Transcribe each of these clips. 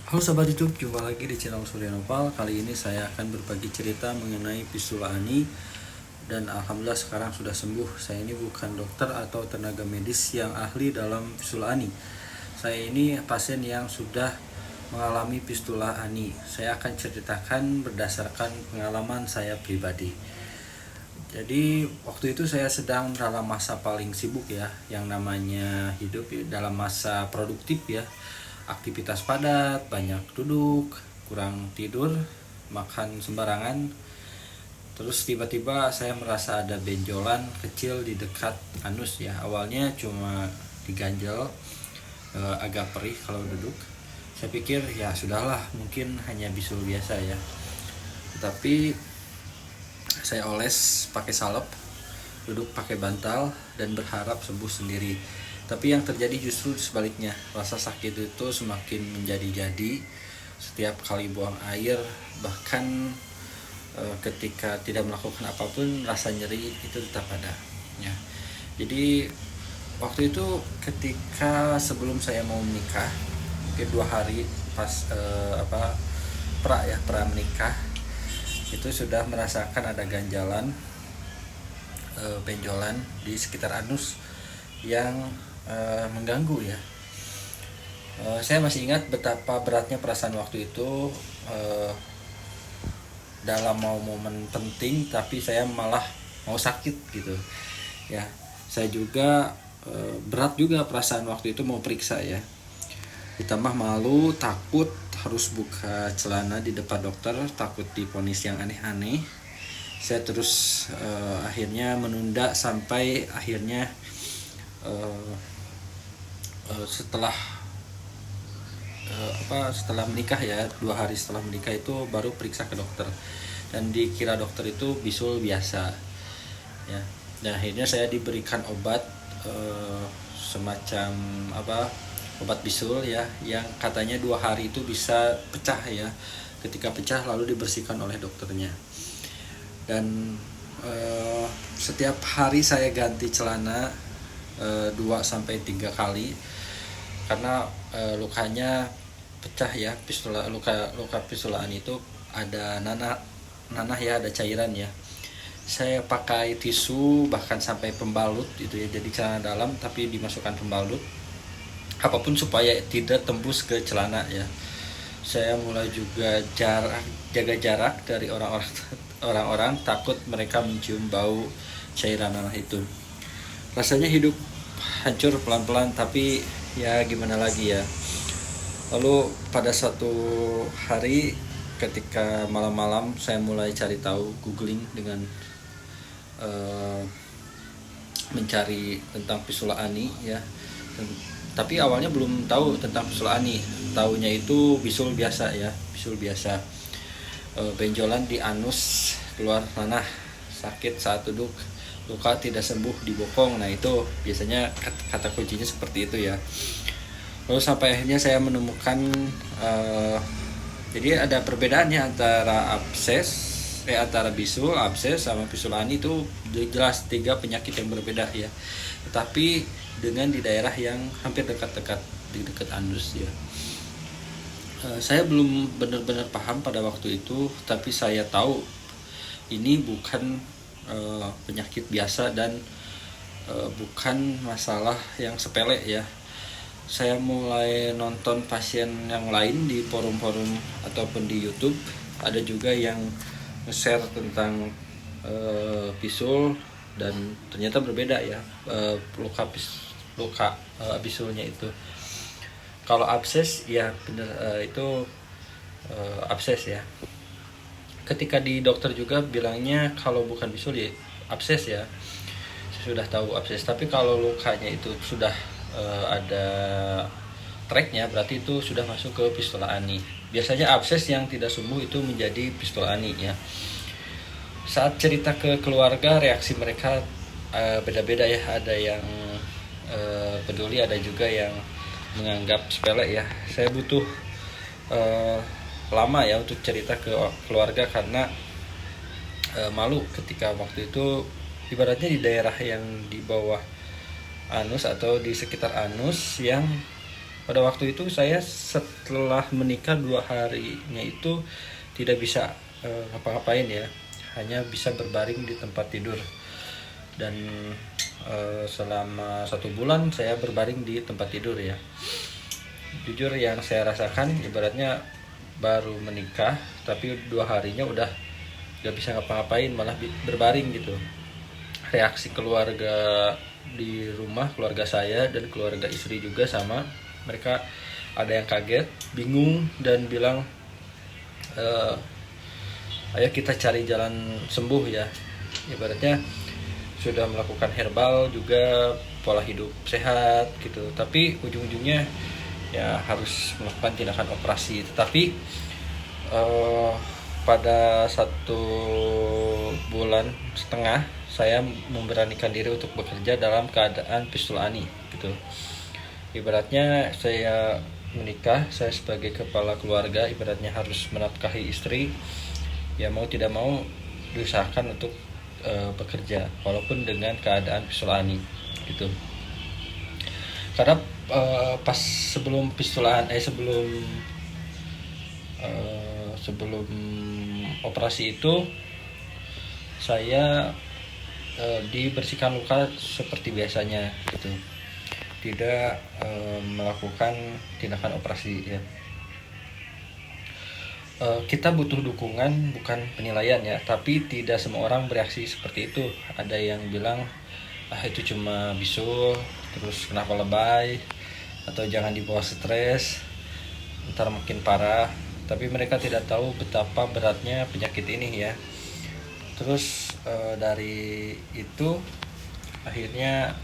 Halo Sobat YouTube, jumpa lagi di channel Surya Nopal. Kali ini saya akan berbagi cerita mengenai fistula ani. Dan Alhamdulillah sekarang sudah sembuh. Saya ini bukan dokter atau tenaga medis yang ahli dalam fistula ani. Saya ini pasien yang sudah mengalami fistula ani. Saya akan ceritakan berdasarkan pengalaman saya pribadi. Jadi waktu itu saya sedang dalam masa paling sibuk ya, yang namanya hidup dalam masa produktif ya. Aktivitas padat, banyak duduk, kurang tidur, makan sembarangan. Terus tiba-tiba saya merasa ada benjolan kecil di dekat anus ya. Awalnya cuma diganjel, agak perih kalau duduk. Saya pikir ya sudahlah, mungkin hanya bisul biasa ya. Tetapi saya oles pakai salep, duduk pakai bantal dan berharap sembuh sendiri. Tapi yang terjadi justru sebaliknya, rasa sakit itu semakin menjadi-jadi setiap kali buang air, bahkan ketika tidak melakukan apapun rasa nyeri itu tetap ada. Ya. Jadi waktu itu ketika sebelum saya mau menikah, mungkin 2 hari pas pra menikah, itu sudah merasakan ada ganjalan, benjolan di sekitar anus yang mengganggu ya. Saya masih ingat betapa beratnya perasaan waktu itu, dalam mau momen penting tapi saya malah mau sakit gitu ya. Saya juga berat juga perasaan waktu itu mau periksa ya, ditambah malu, takut harus buka celana di depan dokter, takut divonis yang aneh-aneh. Saya terus akhirnya menunda sampai akhirnya setelah menikah ya, 2 hari setelah menikah itu baru periksa ke dokter dan dikira dokter itu bisul biasa ya. Dan akhirnya saya diberikan obat, semacam obat bisul ya, yang katanya 2 hari itu bisa pecah ya. Ketika pecah lalu dibersihkan oleh dokternya. Dan setiap hari saya ganti celana 2-3 kali karena lukanya pecah ya. Luka fistulaan itu ada nanah ya, ada cairan ya. Saya pakai tisu bahkan sampai pembalut itu ya, jadi celana dalam tapi dimasukkan pembalut apapun supaya tidak tembus ke celana ya. Saya mulai juga jaga jarak dari orang-orang, takut mereka mencium bau cairan nanah itu. Rasanya hidup hancur pelan-pelan, tapi ya gimana lagi ya. Lalu pada suatu hari ketika malam-malam saya mulai cari tahu, googling dengan mencari tentang fistula ani ya. Tapi awalnya belum tahu tentang fistula ani, taunya itu bisul biasa ya, bisul biasa. Benjolan di anus, keluar nanah, sakit saat duduk, luka tidak sembuh di bokong. Nah itu biasanya kata kuncinya seperti itu ya. Lalu sampai akhirnya saya menemukan jadi ada perbedaannya antara antara bisul, abses sama fistula ani itu jelas 3 penyakit yang berbeda ya. Tetapi dengan di daerah yang hampir dekat-dekat di dekat anus ya. Saya belum benar-benar paham pada waktu itu, tapi saya tahu ini bukan penyakit biasa dan bukan masalah yang sepele ya. Saya mulai nonton pasien yang lain di forum-forum ataupun di YouTube. Ada juga yang share tentang bisul dan ternyata berbeda ya, luka bisulnya itu. Kalau abses ya benar, itu abses ya. Ketika di dokter juga bilangnya kalau bukan bisul ya abses ya. Saya sudah tahu abses, tapi kalau lukanya itu sudah ada tracknya, berarti itu sudah masuk ke fistula ani. Biasanya abses yang tidak sembuh itu menjadi fistula ani ya. Saat cerita ke keluarga, reaksi mereka beda-beda ya. Ada yang peduli, ada juga yang menganggap sepele ya. Saya butuh lama ya untuk cerita ke keluarga karena malu ketika waktu itu ibaratnya di daerah yang di bawah anus atau di sekitar anus yang pada waktu itu saya setelah menikah 2 harinya itu tidak bisa ngapa-ngapain ya, hanya bisa berbaring di tempat tidur. Dan selama 1 bulan saya berbaring di tempat tidur ya. Jujur yang saya rasakan ibaratnya baru menikah tapi 2 harinya udah gak bisa ngapa-ngapain, malah berbaring gitu. Reaksi keluarga di rumah, keluarga saya dan keluarga istri juga sama, mereka ada yang kaget, bingung, dan bilang ayo kita cari jalan sembuh ya. Ibaratnya sudah melakukan herbal juga, pola hidup sehat gitu, tapi ujung-ujungnya ya harus melakukan tindakan operasi. Tetapi pada 1,5 bulan saya memberanikan diri untuk bekerja dalam keadaan pistol ani gitu. Ibaratnya saya menikah, saya sebagai kepala keluarga ibaratnya harus menafkahi istri, ya mau tidak mau diusahakan untuk bekerja walaupun dengan keadaan pistol ani gitu. Karena pas sebelum sebelum operasi itu saya dibersihkan luka seperti biasanya gitu, tidak melakukan tindakan operasi ya. Kita butuh dukungan bukan penilaian ya, tapi tidak semua orang bereaksi seperti itu. Ada yang bilang itu cuma bisul, terus kenapa lebay, atau jangan dibawa stres, ntar makin parah. Tapi mereka tidak tahu betapa beratnya penyakit ini ya. Terus dari itu akhirnya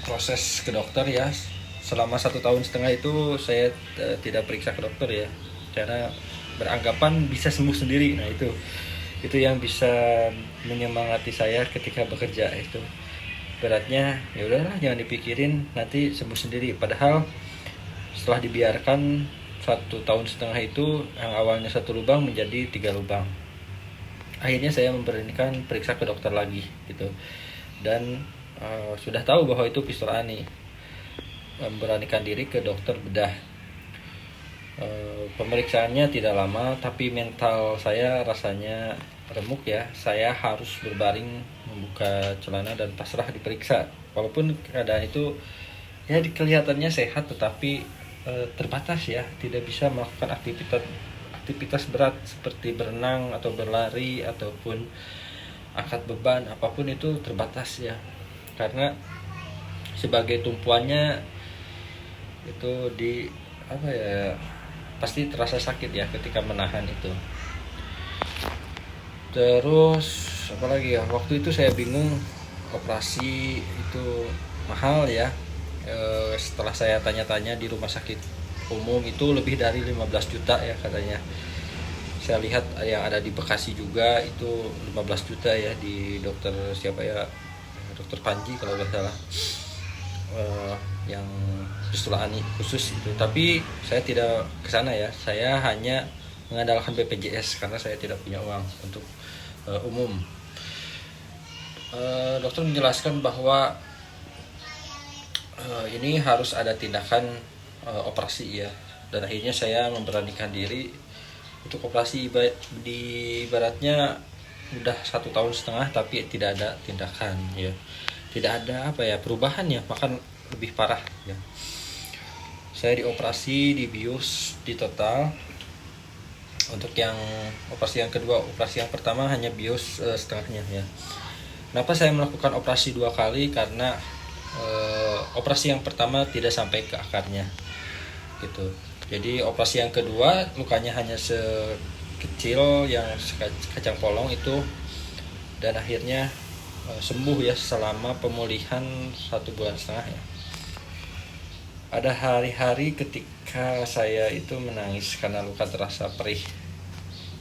proses ke dokter ya. Selama 1,5 tahun itu saya tidak periksa ke dokter ya, karena beranggapan bisa sembuh sendiri. Nah itu yang bisa menyemangati saya ketika bekerja. Itu beratnya ya udahlah, jangan dipikirin, nanti sembuh sendiri. Padahal setelah dibiarkan 1,5 tahun itu, yang awalnya 1 lubang menjadi 3 lubang. Akhirnya saya memberanikan periksa ke dokter lagi gitu, dan sudah tahu bahwa itu pistol ani. Memberanikan diri ke dokter bedah. Pemeriksaannya tidak lama, tapi mental saya rasanya remuk ya. Saya harus berbaring, membuka celana dan pasrah diperiksa. Walaupun keadaan itu ya kelihatannya sehat, tetapi terbatas ya, tidak bisa melakukan aktivitas berat seperti berenang atau berlari ataupun angkat beban, apapun itu terbatas ya. Karena sebagai tumpuannya itu pasti terasa sakit ya ketika menahan itu. Terus apalagi ya, waktu itu saya bingung, operasi itu mahal ya. Setelah saya tanya-tanya di rumah sakit umum itu lebih dari 15 juta ya katanya. Saya lihat yang ada di Bekasi juga itu 15 juta ya, di dokter siapa ya, dokter Panji kalau nggak salah, yang pistol ani khusus itu. Tapi saya tidak ke sana ya, saya hanya mengandalkan BPJS karena saya tidak punya uang untuk umum. Dokter menjelaskan bahwa ini harus ada tindakan operasi ya, dan akhirnya saya memberanikan diri untuk operasi. Di ibaratnya udah 1,5 tahun tapi tidak ada tindakan ya, tidak ada perubahan ya, bahkan lebih parah ya. Saya dioperasi, dibius, di total. Untuk yang operasi yang kedua, operasi yang pertama hanya bius setengahnya ya. Kenapa saya melakukan operasi 2 kali? Karena operasi yang pertama tidak sampai ke akarnya gitu. Jadi operasi yang kedua lukanya hanya sekecil yang kacang polong itu, dan akhirnya sembuh ya selama pemulihan 1,5 bulan ya. Ada hari-hari ketika saya itu menangis karena luka terasa perih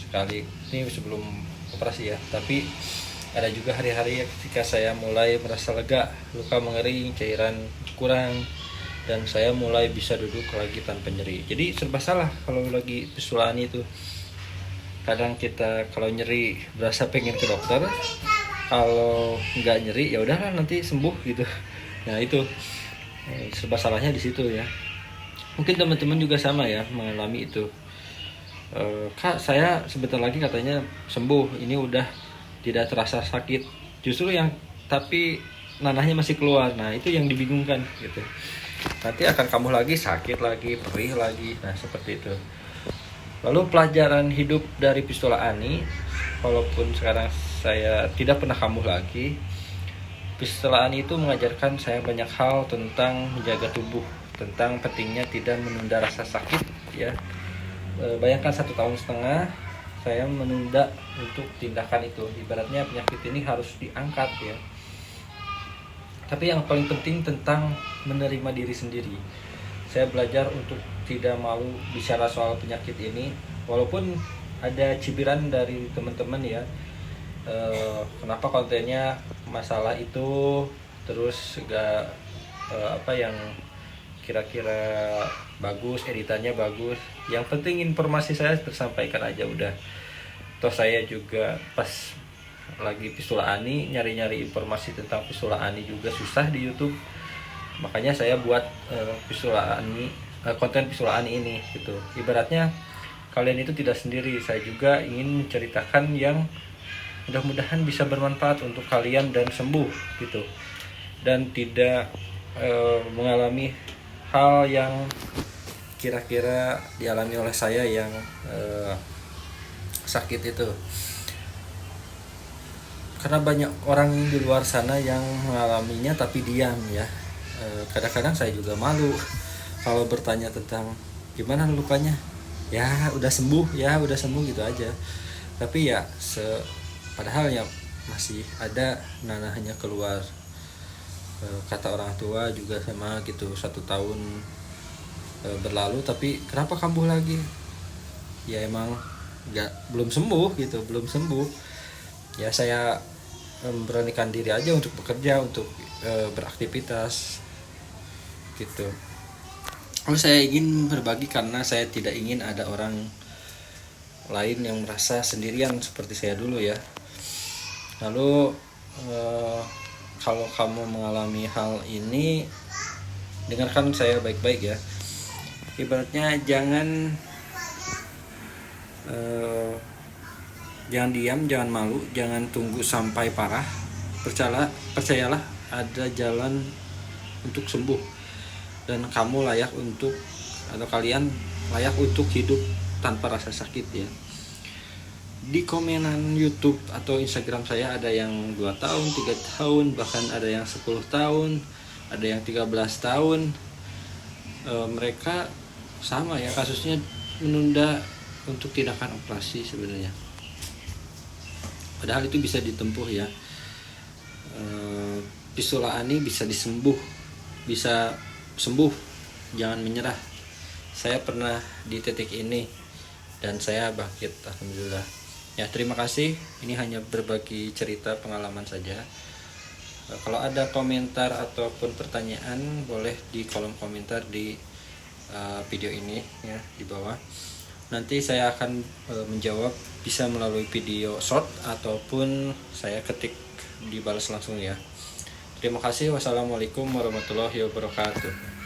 sekali. Ini sebelum operasi ya. Tapi ada juga hari-hari ketika saya mulai merasa lega, luka mengering, cairan kurang, dan saya mulai bisa duduk lagi tanpa nyeri. Jadi serba salah kalau lagi pistol ani itu. Kadang kita kalau nyeri berasa pengen ke dokter, kalau nggak nyeri ya udahlah nanti sembuh gitu. Nah itu serba salahnya di situ ya. Mungkin teman-teman juga sama ya mengalami itu. Kak, saya sebentar lagi katanya sembuh, ini udah tidak terasa sakit, justru yang tapi nanahnya masih keluar. Nah itu yang dibingungkan gitu, nanti akan kambuh lagi, sakit lagi, perih lagi. Nah seperti itu. Lalu pelajaran hidup dari Fistula Ani, walaupun sekarang saya tidak pernah kambuh lagi, Fistula Ani itu mengajarkan saya banyak hal tentang menjaga tubuh, tentang pentingnya tidak menunda rasa sakit ya. Bayangkan 1,5 tahun saya menunda untuk tindakan itu. Ibaratnya penyakit ini harus diangkat ya. Tapi yang paling penting tentang menerima diri sendiri. Saya belajar untuk tidak mau bicara soal penyakit ini, walaupun ada cibiran dari teman-teman ya. Kenapa kontennya masalah itu, terus gak apa yang kira-kira bagus, editannya bagus. Yang penting informasi saya tersampaikan aja udah. Toh saya juga pas lagi Fistula Ani nyari-nyari informasi tentang Fistula Ani juga susah di YouTube. Makanya saya buat Fistula Ani, konten Fistula Ani ini gitu. Ibaratnya kalian itu tidak sendiri. Saya juga ingin menceritakan yang mudah-mudahan bisa bermanfaat untuk kalian dan sembuh gitu. Dan tidak mengalami hal yang kira-kira dialami oleh saya yang sakit itu. Karena banyak orang di luar sana yang mengalaminya tapi diam ya. Kadang-kadang saya juga malu kalau bertanya tentang gimana lukanya. Ya udah sembuh gitu aja. Tapi ya padahal ya masih ada nanahnya keluar. Kata orang tua juga sama gitu, 1 tahun berlalu tapi kenapa kambuh lagi. Ya emang belum sembuh gitu, belum sembuh. Ya saya memberanikan diri aja untuk bekerja, untuk beraktivitas gitu. Saya ingin berbagi karena saya tidak ingin ada orang lain yang merasa sendirian seperti saya dulu ya. Lalu kalau kamu mengalami hal ini, dengarkan saya baik-baik ya. Ibaratnya jangan diam, jangan malu, jangan tunggu sampai parah. Percayalah ada jalan untuk sembuh. Dan kamu layak untuk, atau kalian layak untuk hidup tanpa rasa sakit ya. Di komenan YouTube atau Instagram saya ada yang 2 tahun, 3 tahun, bahkan ada yang 10 tahun, ada yang 13 tahun. Mereka sama ya kasusnya, menunda untuk tindakan operasi sebenarnya. Padahal itu bisa ditempuh ya. Fistula Ani bisa bisa sembuh. Jangan menyerah. Saya pernah di titik ini dan saya bangkit, alhamdulillah. Ya, terima kasih. Ini hanya berbagi cerita pengalaman saja. Kalau ada komentar ataupun pertanyaan, boleh di kolom komentar di video ini ya, di bawah. Nanti saya akan menjawab, bisa melalui video short ataupun saya ketik dibalas langsung ya. Terima kasih. Wassalamualaikum warahmatullahi wabarakatuh.